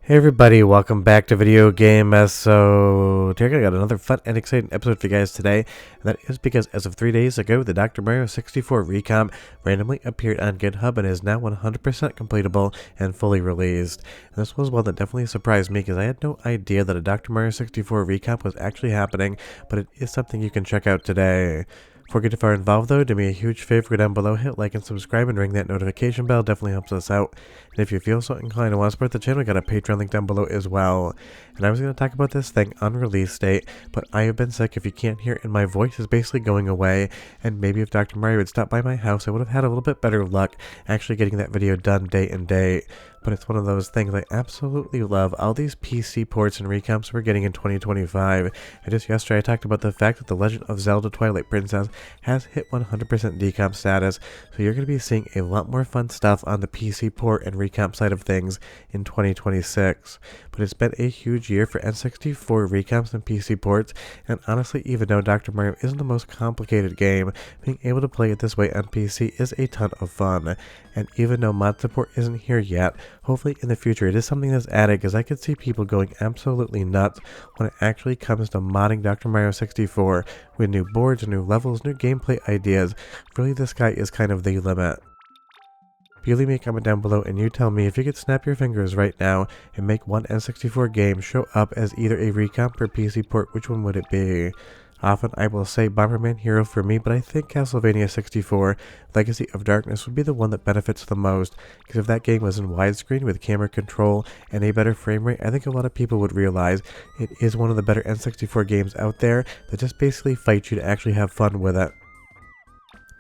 Hey everybody, welcome back to Video Game Episode. Here I got another fun and exciting episode for you guys today, and that is because as of 3 days ago, the Dr. Mario 64 Recomp randomly appeared on GitHub and is now 100% completable and fully released. And this was one that definitely surprised me because I had no idea that a Dr. Mario 64 Recomp was actually happening, but it is something you can check out today. Before we get too far involved though, do me a huge favor, go down below, hit like and subscribe and ring that notification bell, definitely helps us out. And if you feel so inclined to want to support the channel, we got a Patreon link down below as well. And I was going to talk about this thing on release date, but I have been sick. If you can't hear it, and my voice is basically going away, and maybe if Dr. Mario would stop by my house, I would have had a little bit better luck actually getting that video done date and date. But it's one of those things I absolutely love. All these PC ports and recomps we're getting in 2025. And just yesterday I talked about the fact that the Legend of Zelda Twilight Princess has hit 100% decomp status. So you're going to be seeing a lot more fun stuff on the PC port and recomp side of things in 2026. But it's been a huge year for N64 recomps and PC ports. And honestly, even though Dr. Mario isn't the most complicated game, being able to play it this way on PC is a ton of fun. And even though mod support isn't here yet, hopefully in the future it is something that's added, because I could see people going absolutely nuts when it actually comes to modding Dr. Mario 64 with new boards, new levels, new gameplay ideas. Really, the sky is kind of the limit. You leave me a comment down below and you tell me, if you could snap your fingers right now and make one N64 game show up as either a recomp or PC port, which one would it be? Often I will say Bomberman Hero for me, but I think Castlevania 64 Legacy of Darkness would be the one that benefits the most, because if that game was in widescreen with camera control and a better frame rate, I think a lot of people would realize it is one of the better N64 games out there that just basically fight you to actually have fun with it.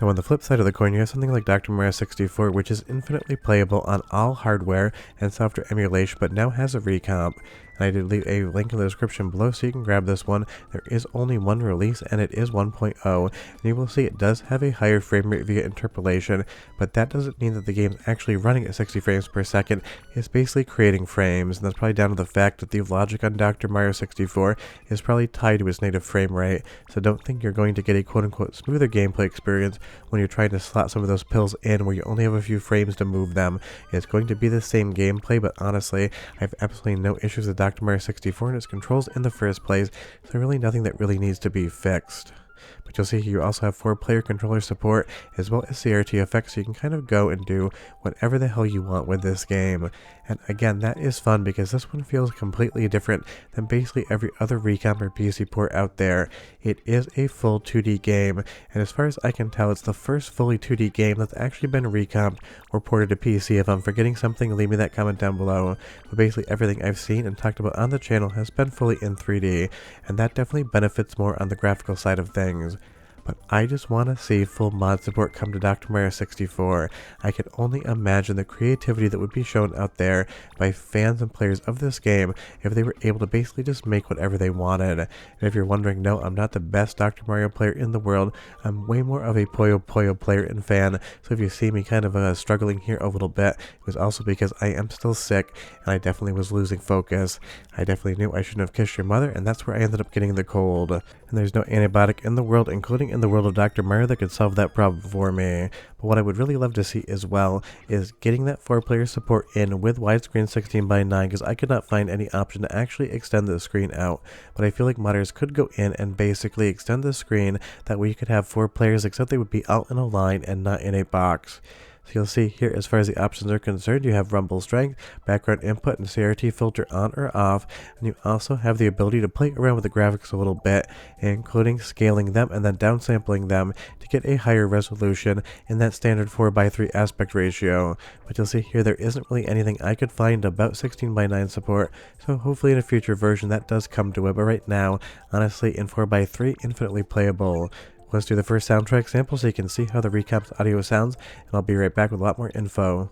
Now on the flip side of the coin, you have something like Dr. Mario 64, which is infinitely playable on all hardware and software emulation, but now has a recomp. And I did leave a link in the description below so you can grab this one. There is only one release and it is 1.0, and you will see it does have a higher frame rate via interpolation, but that doesn't mean that the game is actually running at 60 frames per second. It's basically creating frames, and that's probably down to the fact that the logic on Dr. Mario 64 is probably tied to its native frame rate, so don't think you're going to get a quote-unquote smoother gameplay experience when you're trying to slot some of those pills in where you only have a few frames to move them. It's going to be the same gameplay, but honestly, I have absolutely no issues with Dr. Mario 64 and its controls in the first place, so really nothing that really needs to be fixed. But you'll see here you also have 4-player controller support as well as CRT effects, so you can kind of go and do whatever the hell you want with this game. And again, that is fun because this one feels completely different than basically every other recomp or PC port out there. It is a full 2D game, and as far as I can tell, it's the first fully 2D game that's actually been recomped or ported to PC. If I'm forgetting something, leave me that comment down below. But basically everything I've seen and talked about on the channel has been fully in 3D, and that definitely benefits more on the graphical side of things. But I just want to see full mod support come to Dr. Mario 64. I can only imagine the creativity that would be shown out there by fans and players of this game if they were able to basically just make whatever they wanted. And if you're wondering, no, I'm not the best Dr. Mario player in the world. I'm way more of a Puyo Puyo player and fan. So if you see me kind of struggling here a little bit, it was also because I am still sick and I definitely was losing focus. I definitely knew I shouldn't have kissed your mother, and that's where I ended up getting the cold. And there's no antibiotic in the world, including in the world of Dr. Mario, that could solve that problem for me. But what I would really love to see as well is getting that 4-player support in with widescreen 16:9, because I could not find any option to actually extend the screen out. But I feel like modders could go in and basically extend the screen, that way you could have 4 players, except they would be out in a line and not in a box. So you'll see here, as far as the options are concerned, you have rumble strength, background input, and CRT filter on or off, and you also have the ability to play around with the graphics a little bit, including scaling them and then downsampling them to get a higher resolution in that standard 4:3 aspect ratio. But you'll see here there isn't really anything I could find about 16:9 support, so hopefully in a future version that does come to it, but right now, honestly, in 4:3, infinitely playable. Let's do the first soundtrack sample so you can see how the recomp's audio sounds, and I'll be right back with a lot more info.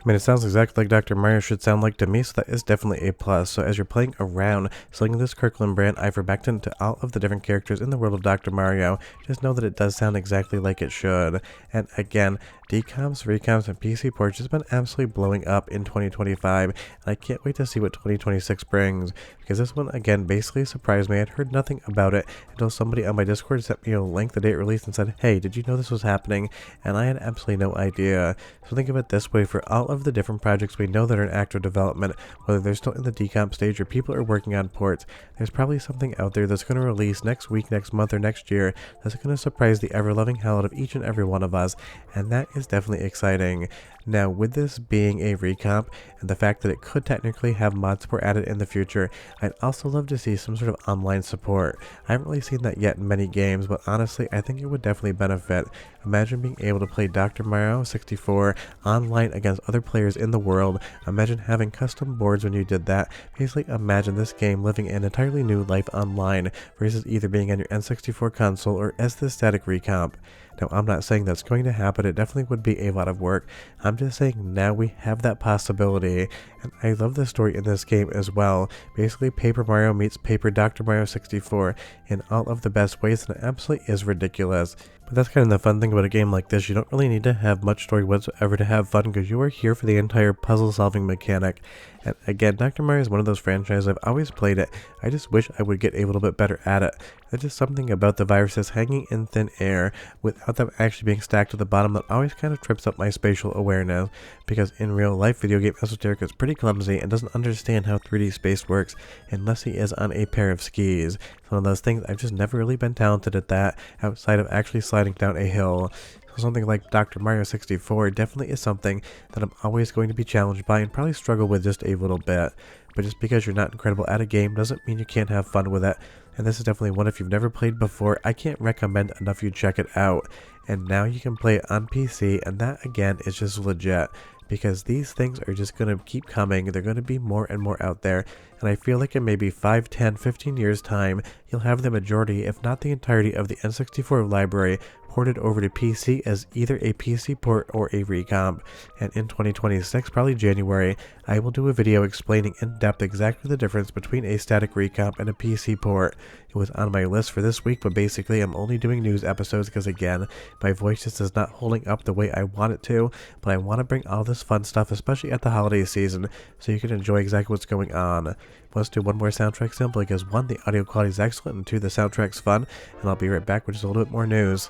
I mean, it sounds exactly like Dr. Mario should sound like to me, so that is definitely a plus. So as you're playing around, selling this Kirkland brand ivermectin to all of the different characters in the world of Dr. Mario, just know that it does sound exactly like it should. And again, decomps, recomps, and PC ports has been absolutely blowing up in 2025, and I can't wait to see what 2026 brings, because this one, again, basically surprised me. I'd heard nothing about it until somebody on my Discord sent me a link the day it released and said, hey, did you know this was happening? And I had absolutely no idea. So think of it this way, for all of the different projects we know that are in active development, whether they're still in the decomp stage or people are working on ports, there's probably something out there that's going to release next week, next month, or next year that's going to surprise the ever-loving hell out of each and every one of us, and that is definitely exciting. Now, with this being a recomp, and the fact that it could technically have mod support added in the future, I'd also love to see some sort of online support. I haven't really seen that yet in many games, but honestly, I think it would definitely benefit. Imagine being able to play Dr. Mario 64 online against other players in the world. Imagine having custom boards when you did that. Basically, imagine this game living an entirely new life online versus either being on your N64 console or as the static recomp. Now, I'm not saying that's going to happen. It definitely would be a lot of work. I'm just saying now we have that possibility. And I love the story in this game as well. Basically, Paper Mario meets Paper Dr. Mario 64 in all of the best ways, and it absolutely is ridiculous. But that's kind of the fun thing about a game like this. You don't really need to have much story whatsoever to have fun, because you are here for the entire puzzle solving mechanic. And again, Dr. Mario is one of those franchises I've always played it. I just wish I would get a little bit better at it. There's just something about the viruses hanging in thin air without them actually being stacked to the bottom that always kind of trips up my spatial awareness, because in real life, video game Esoteric is pretty clumsy and doesn't understand how 3D space works unless he is on a pair of skis. It's one of those things I've just never really been talented at that outside of actually sliding down a hill. So something like Dr. Mario 64 definitely is something that I'm always going to be challenged by and probably struggle with just a little bit. But just because you're not incredible at a game doesn't mean you can't have fun with it. And this is definitely one, if you've never played before, I can't recommend enough you check it out. And now you can play it on PC, and that again is just legit, because these things are just going to keep coming. They're going to be more and more out there, and I feel like in maybe 5, 10, 15 years time, you'll have the majority, if not the entirety, of the N64 library ported over to PC as either a PC port or a recomp. And in 2026, probably January, I will do a video explaining in depth exactly the difference between a static recomp and a PC port. It was on my list for this week, but basically I'm only doing news episodes because, again, my voice just is not holding up the way I want it to, but I want to bring all this fun stuff, especially at the holiday season, so you can enjoy exactly what's going on. Let's do one more soundtrack sample, because 1, the audio quality is excellent, and 2, the soundtrack's fun, and I'll be right back with just a little bit more news.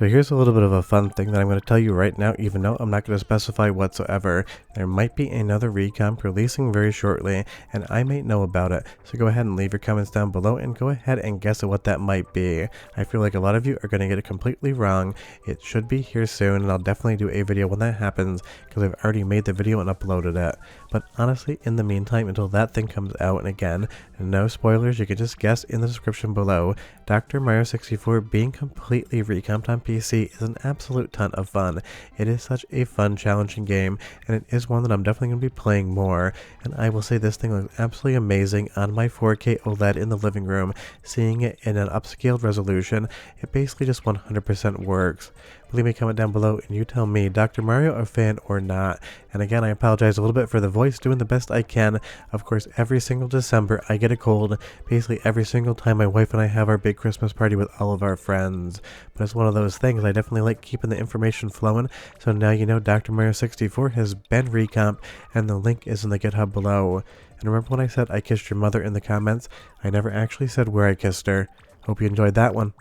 So here's a little bit of a fun thing that I'm going to tell you right now, even though I'm not going to specify whatsoever. There might be another recomp releasing very shortly, and I may know about it. So go ahead and leave your comments down below and go ahead and guess at what that might be. I feel like a lot of you are going to get it completely wrong. It should be here soon, and I'll definitely do a video when that happens, because I've already made the video and uploaded it. But honestly, in the meantime, until that thing comes out, and again, no spoilers, you can just guess in the description below, Dr. Mario 64 being completely recomped on PC is an absolute ton of fun. It is such a fun, challenging game, and it is one that I'm definitely going to be playing more. And I will say this thing looks absolutely amazing on my 4K OLED in the living room. Seeing it in an upscaled resolution, it basically just 100% works. Leave me a comment down below and you tell me, Dr. Mario a fan or not. And again, I apologize a little bit for the voice, doing the best I can. Of course, every single December I get a cold, basically every single time my wife and I have our big Christmas party with all of our friends. But it's one of those things, I definitely like keeping the information flowing, so now you know Dr. Mario 64 has been recomped, and the link is in the GitHub below. And remember when I said I kissed your mother in the comments? I never actually said where I kissed her. Hope you enjoyed that one.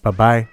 Bye-bye.